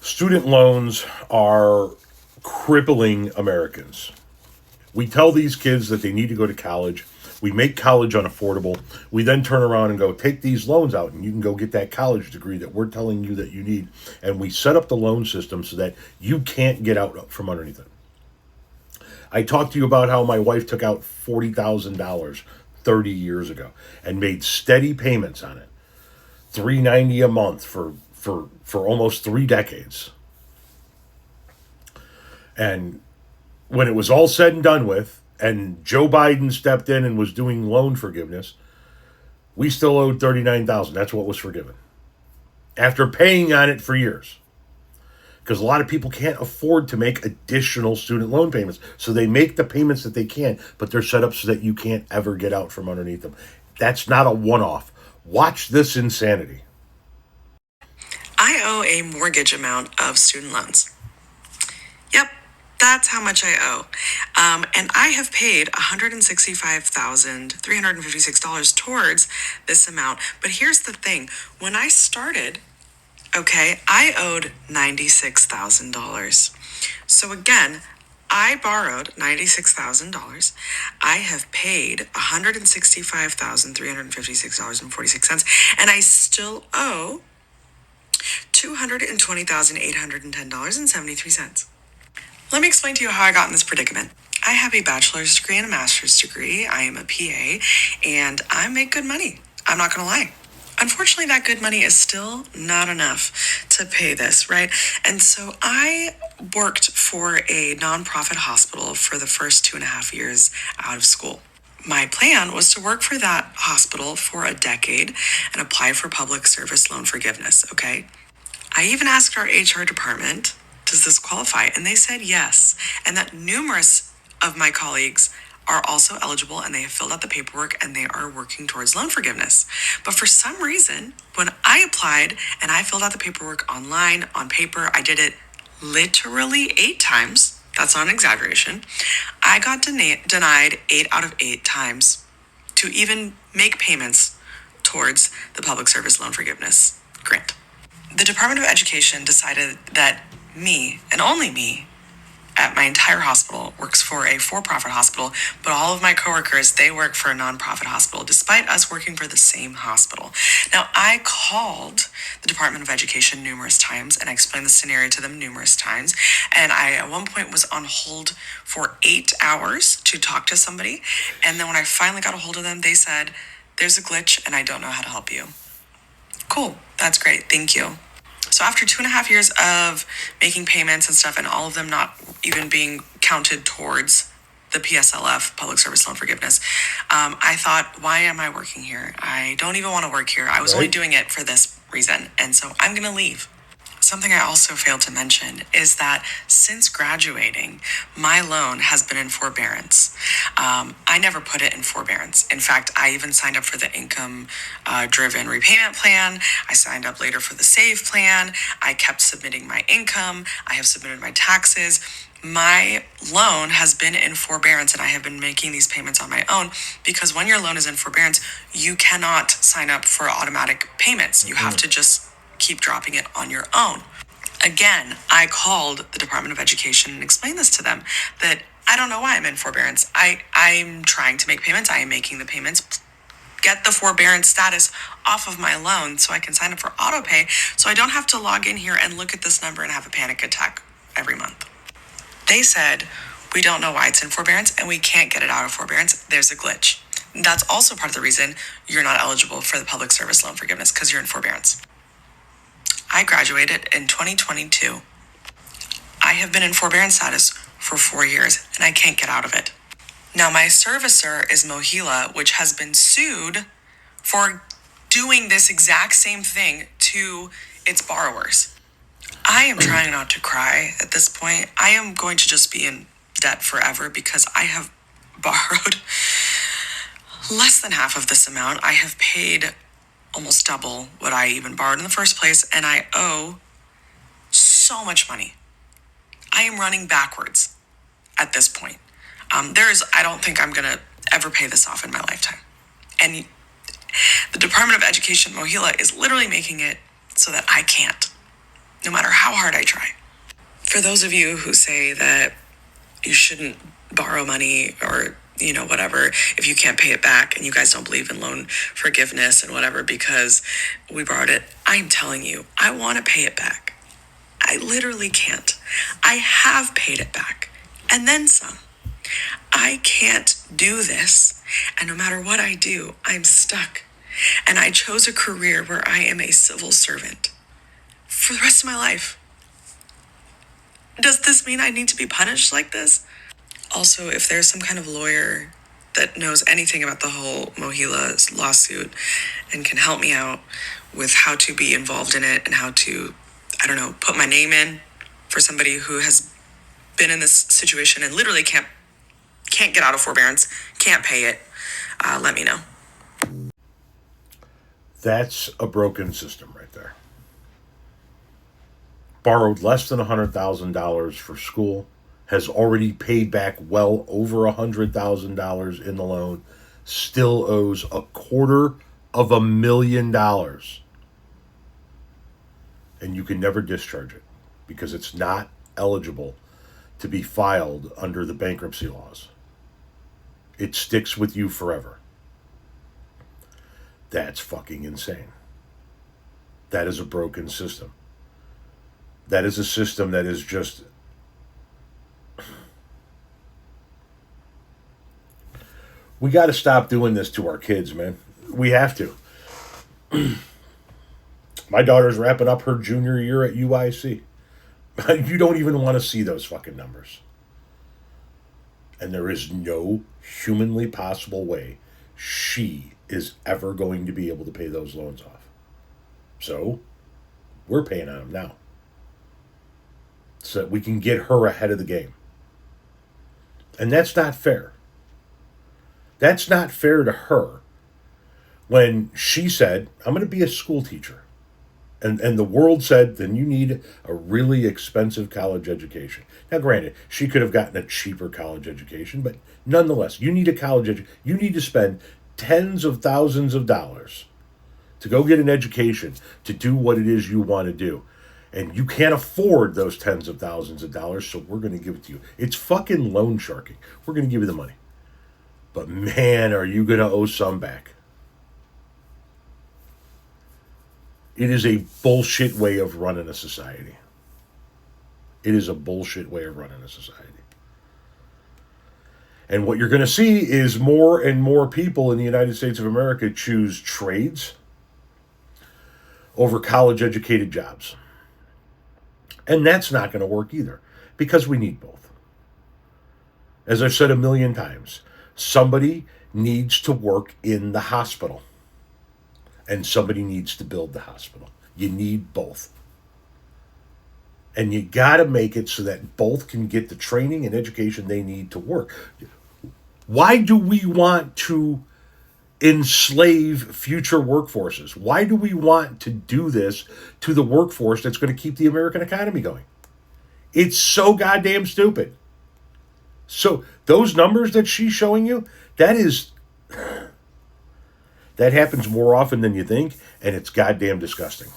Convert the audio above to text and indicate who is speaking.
Speaker 1: Student loans are crippling Americans. We tell these kids that they need to go to college. We make college unaffordable. We then turn around and go, take these loans out and you can go get that college degree that we're telling you that you need. And we set up the loan system so that you can't get out from underneath it. I talked to you about how my wife took out $40,000 30 years ago and made steady payments on it. $390 a month for almost 3 decades. And when it was all said and done with, and Joe Biden stepped in and was doing loan forgiveness, we still owed $39,000. That's what was forgiven. After paying on it for years. Because a lot of people can't afford to make additional student loan payments. So they make the payments that they can, but they're set up so that you can't ever get out from underneath them. That's not a one-off. Watch this insanity.
Speaker 2: I owe a mortgage amount of student loans. Yep, that's how much I owe. And I have paid $165,356 towards this amount. But here's the thing. When I started, okay, I owed $96,000. So again, I borrowed $96,000. I have paid $165,356.46, and I still owe $220,810.73. Let me explain to you how I got in this predicament. I have a bachelor's degree and a master's degree. I am a PA, and I make good money. I'm not going to lie. Unfortunately, that good money is still not enough to pay this, right? And so I worked for a nonprofit hospital for the first 2.5 years out of school. My plan was to work for that hospital for a decade and apply for public service loan forgiveness, okay? I even asked our HR department, does this qualify? And they said yes, and that numerous of my colleagues are also eligible and they have filled out the paperwork and they are working towards loan forgiveness. But for some reason, when I applied and I filled out the paperwork online, on paper, I did it literally 8 times. That's not an exaggeration. I got denied 8 out of 8 times to even make payments towards the public service loan forgiveness grant. The Department of Education decided that me, and only me, at my entire hospital works for a for-profit hospital, but all of my coworkers, they work for a nonprofit hospital, despite us working for the same hospital. Now, I called the Department of Education numerous times, and I explained the scenario to them numerous times, and I, at one point, was on hold for 8 hours to talk to somebody, and then when I finally got a hold of them, they said, there's a glitch, and I don't know how to help you. Cool, that's great, thank you. So after 2.5 years of making payments and stuff, and all of them not even being counted towards the PSLF, Public Service Loan Forgiveness, I thought, why am I working here? I don't even want to work here. I was only doing it for this reason, and so I'm going to leave. Something I also failed to mention is that since graduating, my loan has been in forbearance. I never put it in forbearance. In fact, I even signed up for the income-driven repayment plan. I signed up later for the SAVE plan. I kept submitting my income. I have submitted my taxes. My loan has been in forbearance, and I have been making these payments on my own because when your loan is in forbearance, you cannot sign up for automatic payments. You have to just keep dropping it on your own. Again, I called the Department of Education and explained this to them, that I don't know why I'm in forbearance. I'm trying to make payments. I am making the payments. Get the forbearance status off of my loan so I can sign up for auto pay so I don't have to log in here and look at this number and have a panic attack every month. They said, we don't know why it's in forbearance and we can't get it out of forbearance. There's a glitch. That's also part of the reason you're not eligible for the public service loan forgiveness, because you're in forbearance. I graduated in 2022. I have been in forbearance status for 4 years and I can't get out of it. Now, my servicer is Mohela, which has been sued for doing this exact same thing to its borrowers. I am trying not to cry at this point. I am going to just be in debt forever because I have borrowed less than half of this amount. I have paid almost double what I even borrowed in the first place, and I owe so much money. I am running backwards at this point. I don't think I'm gonna ever pay this off in my lifetime. And the Department of Education, Mohela, is literally making it so that I can't. no matter how hard I try. For those of you who say that you shouldn't borrow money or, whatever, if you can't pay it back, and you guys don't believe in loan forgiveness and whatever because we borrowed it, I'm telling you, I want to pay it back. I literally can't. I have paid it back and then some. I can't do this, and no matter what I do, I'm stuck. And I chose a career where I am a civil servant for the rest of my life. Does this mean I need to be punished like this? Also, if there's some kind of lawyer that knows anything about the whole Mohela lawsuit and can help me out with how to be involved in it and how to, put my name in for somebody who has been in this situation and literally can't get out of forbearance, can't pay it, let me know.
Speaker 1: That's a broken system right there. Borrowed less than $100,000 for school, has already paid back well over $100,000 in the loan, still owes $250,000. And you can never discharge it because it's not eligible to be filed under the bankruptcy laws. It sticks with you forever. That's fucking insane. That is a broken system. That is a system that is just... We got to stop doing this to our kids, man. We have to. My daughter's wrapping up her junior year at UIC. You don't even want to see those fucking numbers. And there is no humanly possible way she is ever going to be able to pay those loans off. So, we're paying on them now. So that we can get her ahead of the game. And that's not fair. That's not fair to her when she said, I'm going to be a school teacher. And the world said, then you need a really expensive college education. Now, granted, she could have gotten a cheaper college education, but nonetheless, you need a college education. You need to spend tens of thousands of dollars to go get an education to do what it is you want to do. And you can't afford those tens of thousands of dollars, so we're going to give it to you. It's fucking loan sharking. We're going to give you the money. But man, are you going to owe some back. It is a bullshit way of running a society. It is a bullshit way of running a society. And what you're going to see is more and more people in the United States of America choose trades over college-educated jobs. And that's not going to work either, because we need both. As I've said a million times, somebody needs to work in the hospital. And somebody needs to build the hospital. You need both. And you got to make it so that both can get the training and education they need to work. Why do we want to enslave future workforces? Why do we want to do this to the workforce that's going to keep the American economy going? It's so goddamn stupid. So those numbers that she's showing you, that happens more often than you think, and it's goddamn disgusting.